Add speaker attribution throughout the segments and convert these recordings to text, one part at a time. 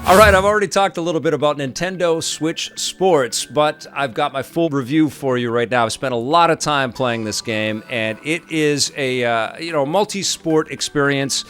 Speaker 1: All right, I've already talked a little bit about Nintendo Switch Sports, but I've got my full review for you right now. I've spent a lot of time playing this game, and it is a multi-sport experience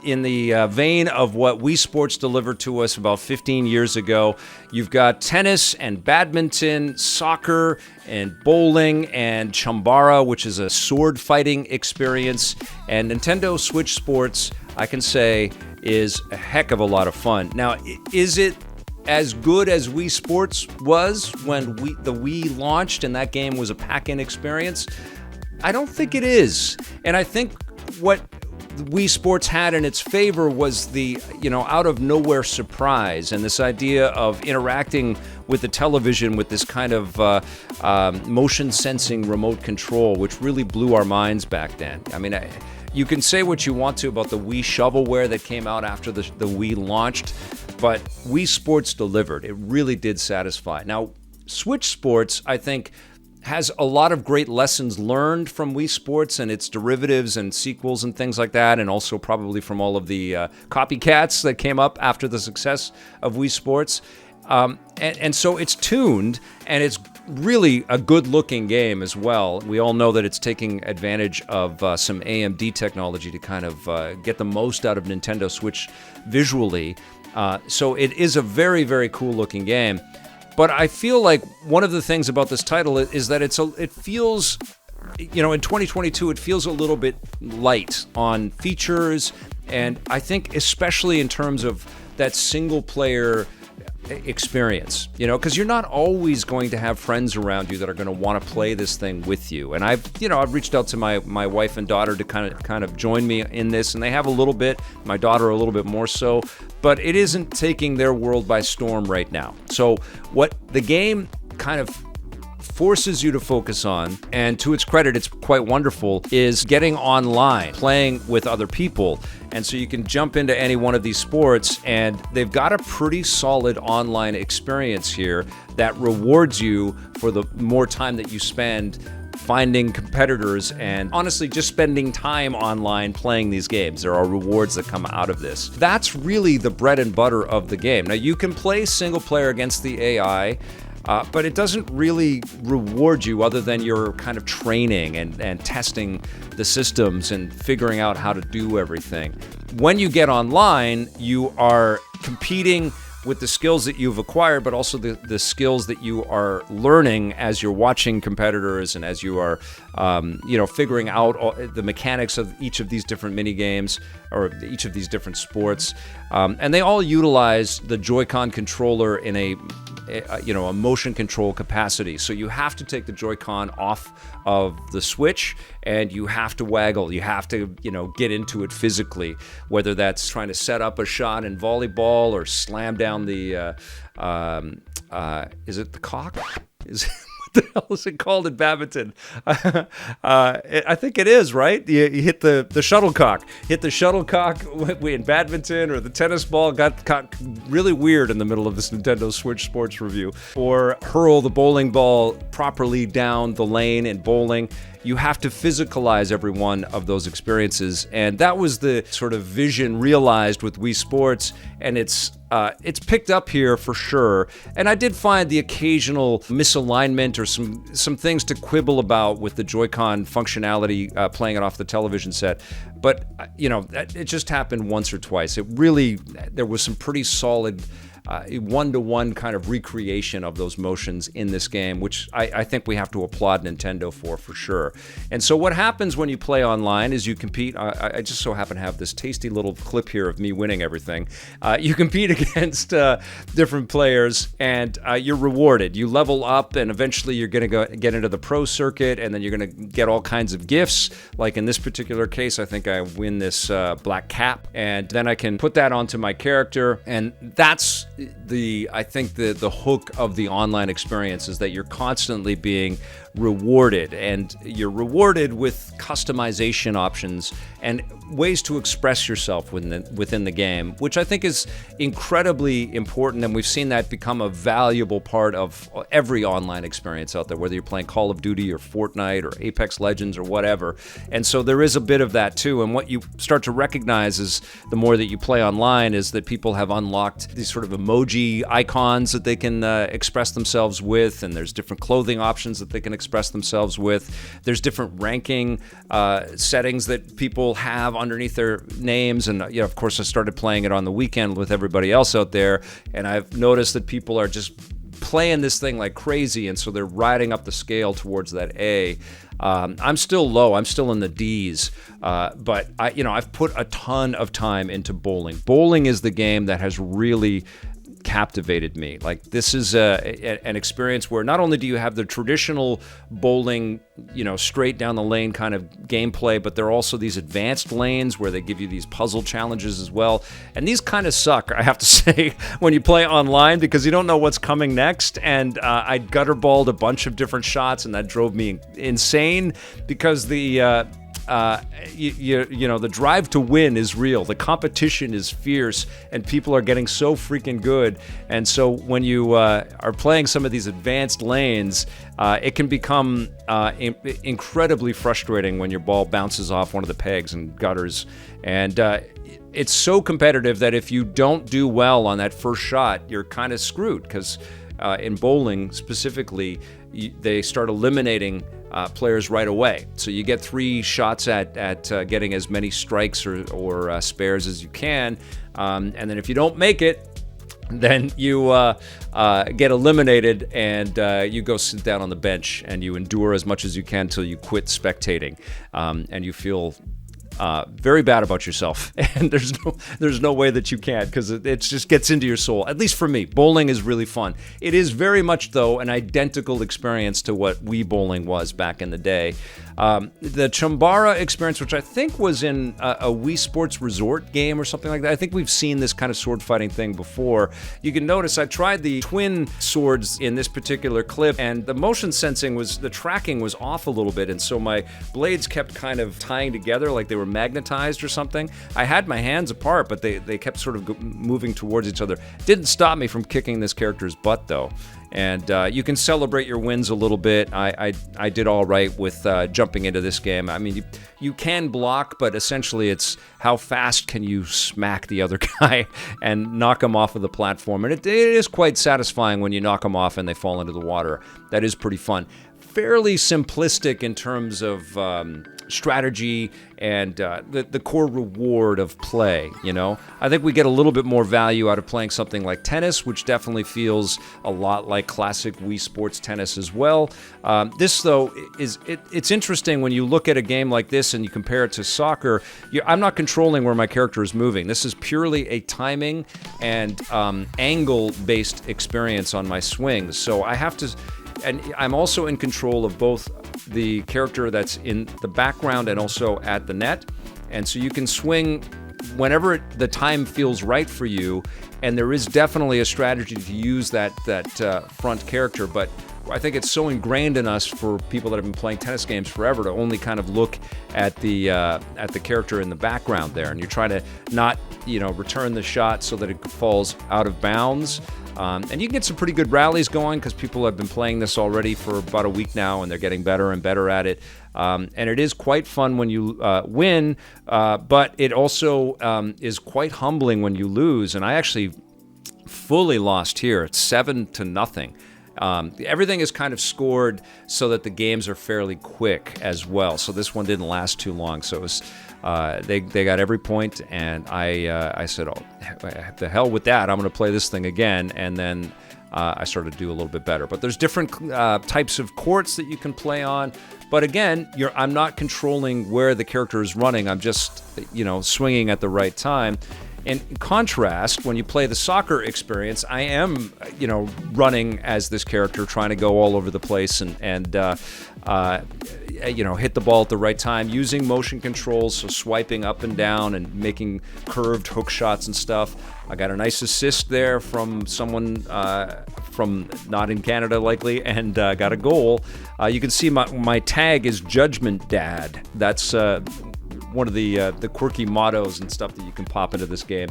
Speaker 1: in the vein of what Wii Sports delivered to us about 15 years ago. You've got tennis and badminton, soccer and bowling and Chambara, which is a sword fighting experience. And Nintendo Switch Sports, I can say, is a heck of a lot of fun. Now, is it as good as Wii Sports was when the Wii launched and that game was a pack-in experience? I don't think it is. And I think what Wii Sports had in its favor was the, out-of-nowhere surprise and this idea of interacting with the television with this kind of motion-sensing remote control, which really blew our minds back then. I mean, you can say what you want to about the Wii shovelware that came out after the Wii launched, but Wii Sports delivered. It really did satisfy. Now, Switch Sports, I think, has a lot of great lessons learned from Wii Sports and its derivatives and sequels and things like that, and also probably from all of the copycats that came up after the success of Wii Sports. And so it's tuned, and it's really a good-looking game as well. We all know that it's taking advantage of some AMD technology to kind of get the most out of Nintendo Switch visually. So it is a very, very cool-looking game. But I feel like one of the things about this title is that it feels, in 2022, it feels a little bit light on features, and I think especially in terms of that single-player experience, because you're not always going to have friends around you that are going to want to play this thing with you. And I've reached out to my wife and daughter to kind of join me in this, and they have a little bit, my daughter a little bit more so, but it isn't taking their world by storm right now. So what the game kind of forces you to focus on, and to its credit, it's quite wonderful, is getting online, playing with other people. And so you can jump into any one of these sports, and they've got a pretty solid online experience here that rewards you for the more time that you spend finding competitors and honestly just spending time online playing these games. There are rewards that come out of this. That's really the bread and butter of the game. Now, you can play single player against the AI, but it doesn't really reward you other than your kind of training and testing the systems and figuring out how to do everything. When you get online, you are competing with the skills that you've acquired, but also the skills that you are learning as you're watching competitors and as you are, figuring out the mechanics of each of these different mini games or each of these different sports. And they all utilize the Joy-Con controller in a motion control capacity. So you have to take the Joy-Con off of the Switch and you have to waggle. You have to, get into it physically, whether that's trying to set up a shot in volleyball or slam down the, is it the cock? What the hell is it called in badminton? I think it is, right? You hit the shuttlecock. Hit the shuttlecock in badminton, or the tennis ball got really weird in the middle of this Nintendo Switch Sports review. Or hurl the bowling ball properly down the lane in bowling. You have to physicalize every one of those experiences, and that was the sort of vision realized with Wii Sports, and it's picked up here for sure. And I did find the occasional misalignment or some things to quibble about with the Joy-Con functionality playing it off the television set, but it just happened once or twice. There was some pretty solid one-to-one kind of recreation of those motions in this game, which I think we have to applaud Nintendo for sure. And so what happens when you play online is you compete. I just so happen to have this tasty little clip here of me winning everything. You compete against different players, and you're rewarded. You level up, and eventually you're going to get into the pro circuit, and then you're going to get all kinds of gifts. Like in this particular case, I think I win this black cap, and then I can put that onto my character, and that's I think the hook of the online experience is that you're constantly being rewarded, and you're rewarded with customization options and ways to express yourself within the game, which I think is incredibly important, and we've seen that become a valuable part of every online experience out there, whether you're playing Call of Duty or Fortnite or Apex Legends or whatever. And so there is a bit of that too, and what you start to recognize is the more that you play online is that people have unlocked these sort of emoji icons that they can express themselves with, and there's different clothing options that they can express themselves with. There's different ranking settings that people have underneath their names, and of course I started playing it on the weekend with everybody else out there, and I've noticed that people are just playing this thing like crazy, and so they're riding up the scale towards that A. I'm still low. I'm still in the D's, but I've put a ton of time into bowling. Bowling is the game that has really captivated me. Like, this is an experience where not only do you have the traditional bowling, straight down the lane kind of gameplay, but there are also these advanced lanes where they give you these puzzle challenges as well. And these kind of suck, I have to say, when you play online, because you don't know what's coming next. And I gutterballed a bunch of different shots, and that drove me insane because the the drive to win is real. The competition is fierce, and people are getting so freaking good. And so when you are playing some of these advanced lanes, it can become incredibly frustrating when your ball bounces off one of the pegs and gutters. And it's so competitive that if you don't do well on that first shot, you're kind of screwed, because in bowling specifically, they start eliminating players right away. So you get 3 shots at getting as many strikes or spares as you can, and then if you don't make it, then you get eliminated, and you go sit down on the bench, and you endure as much as you can till you quit spectating, and you feel very bad about yourself, and there's no way that you can, because it just gets into your soul. At least for me, bowling is really fun. It is very much, though, an identical experience to what Wii bowling was back in the day. The Chambara experience, which I think was in a Wii Sports Resort game or something like that. I think we've seen this kind of sword fighting thing before. You can notice I tried the twin swords in this particular clip, and the motion sensing the tracking was off a little bit, and so my blades kept kind of tying together like they were magnetized or something. I had my hands apart, but they kept sort of moving towards each other. Didn't stop me from kicking this character's butt, though. And you can celebrate your wins a little bit. I did all right with jumping into this game. I mean, you can block, but essentially it's how fast can you smack the other guy and knock him off of the platform. And it is quite satisfying when you knock them off and they fall into the water. That is pretty fun. Fairly simplistic in terms of strategy and the core reward of play, I think we get a little bit more value out of playing something like tennis, which definitely feels a lot like classic Wii Sports tennis as well. This, though, it's interesting when you look at a game like this and you compare it to soccer. I'm not controlling where my character is moving. This is purely a timing and angle-based experience on my swings. So I have to... And I'm also in control of both the character that's in the background and also at the net. And so you can swing whenever the time feels right for you. And there is definitely a strategy to use that front character. But I think it's so ingrained in us for people that have been playing tennis games forever to only kind of look at the character in the background there. And you're trying to not, return the shot so that it falls out of bounds. And you can get some pretty good rallies going because people have been playing this already for about a week now, and they're getting better and better at it. And it is quite fun when you win, but it also is quite humbling when you lose. And I actually fully lost here. It's 7-0. Everything is kind of scored so that the games are fairly quick as well. So this one didn't last too long. So it was, they got every point, and I said, "Oh, the hell with that! I'm going to play this thing again." And then I started to do a little bit better. But there's different types of courts that you can play on. But again, I'm not controlling where the character is running. I'm just, swinging at the right time. In contrast, when you play the soccer experience, I am, running as this character, trying to go all over the place and hit the ball at the right time, using motion controls, so swiping up and down and making curved hook shots and stuff. I got a nice assist there from someone from not in Canada, likely, and got a goal. You can see my tag is Judgment Dad. That's one of the quirky mottos and stuff that you can pop into this game.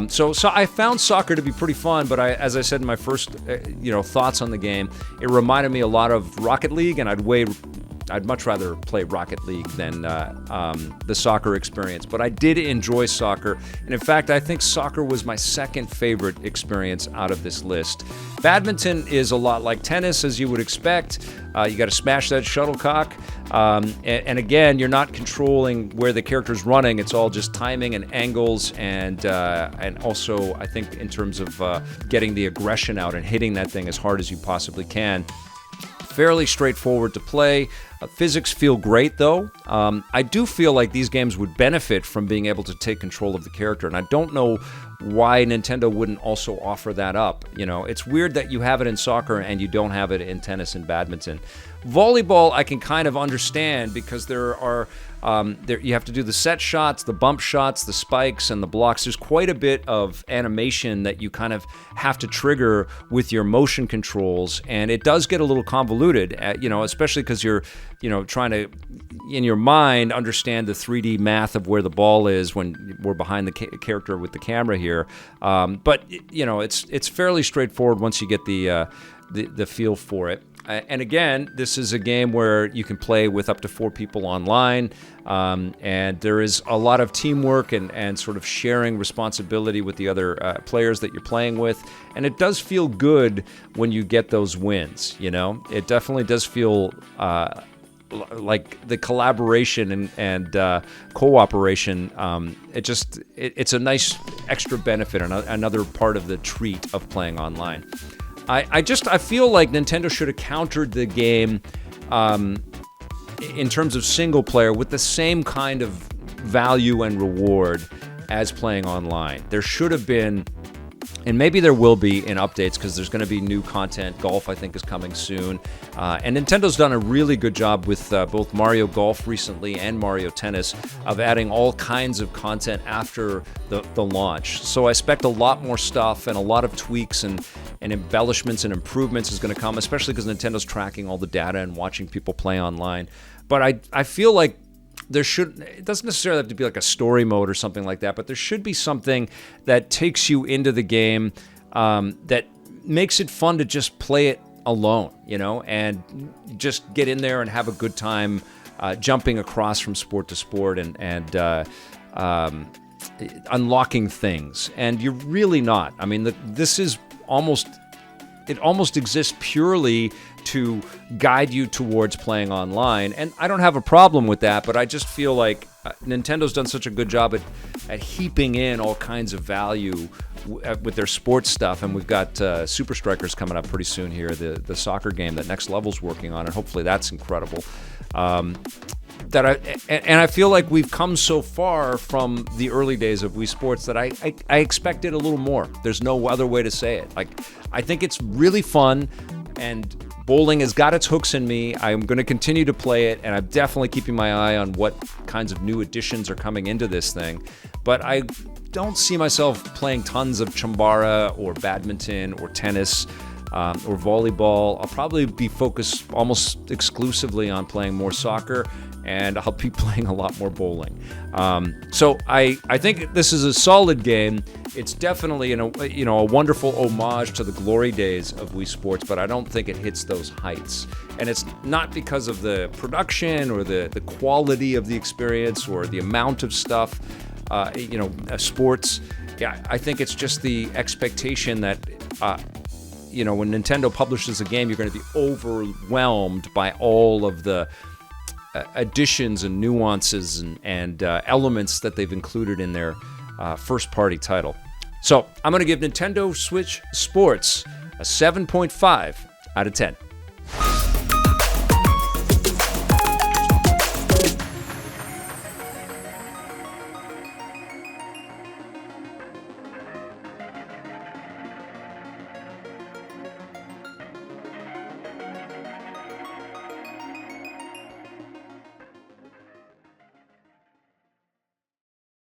Speaker 1: So I found soccer to be pretty fun, but as I said in my first thoughts on the game, it reminded me a lot of Rocket League, and I'd much rather play Rocket League than the soccer experience. But I did enjoy soccer, and in fact, I think soccer was my second favorite experience out of this list. Badminton is a lot like tennis, as you would expect. You got to smash that shuttlecock, and again, you're not controlling where the character's running. It's all just timing and angles, and also I think in terms of getting the aggression out and hitting that thing as hard as you possibly can. Fairly straightforward to play. Physics feel great, though. I do feel like these games would benefit from being able to take control of the character, and I don't know why Nintendo wouldn't also offer that up. It's weird that you have it in soccer and you don't have it in tennis and badminton. Volleyball, I can kind of understand because there are you have to do the set shots, the bump shots, the spikes, and the blocks. There's quite a bit of animation that you kind of have to trigger with your motion controls, and it does get a little convoluted, especially because you're trying to, in your mind, understand the 3D math of where the ball is when we're behind the character with the camera here. But it's fairly straightforward once you get the feel for it. And again, this is a game where you can play with up to 4 people online, and there is a lot of teamwork and sort of sharing responsibility with the other players that you're playing with, and it does feel good when you get those wins. It definitely does feel like the collaboration and cooperation. It's a nice extra benefit, another part of the treat of playing online. I feel like Nintendo should have countered the game in terms of single player with the same kind of value and reward as playing online. There should have been, and maybe there will be in updates because there's going to be new content. Golf, I think, is coming soon. And Nintendo's done a really good job with both Mario Golf recently and Mario Tennis of adding all kinds of content after the launch. So I expect a lot more stuff and a lot of tweaks and embellishments and improvements is going to come, especially because Nintendo's tracking all the data and watching people play online. But I feel like it doesn't necessarily have to be like a story mode or something like that, but there should be something that takes you into the game that makes it fun to just play it alone, and just get in there and have a good time jumping across from sport to sport and unlocking things. And you're really not. I mean, this is almost exists purely to guide you towards playing online, and I don't have a problem with that, but I just feel like Nintendo's done such a good job at heaping in all kinds of value with their sports stuff, and we've got Super Strikers coming up pretty soon here, the soccer game that Next Level's working on, and hopefully that's incredible. I feel like we've come so far from the early days of Wii Sports that I expected a little more. There's no other way to say it. I think it's really fun, and bowling has got its hooks in me. I'm going to continue to play it, and I'm definitely keeping my eye on what kinds of new additions are coming into this thing. But I don't see myself playing tons of Chambara or badminton or tennis or volleyball. I'll probably be focused almost exclusively on playing more soccer, and I'll be playing a lot more bowling. So I think this is a solid game. It's definitely a wonderful homage to the glory days of Wii Sports, but I don't think it hits those heights. And it's not because of the production or the quality of the experience or the amount of stuff, sports. Yeah, I think it's just the expectation that when Nintendo publishes a game, you're going to be overwhelmed by all of the additions and nuances and elements that they've included in their first-party title. So I'm going to give Nintendo Switch Sports a 7.5 out of 10.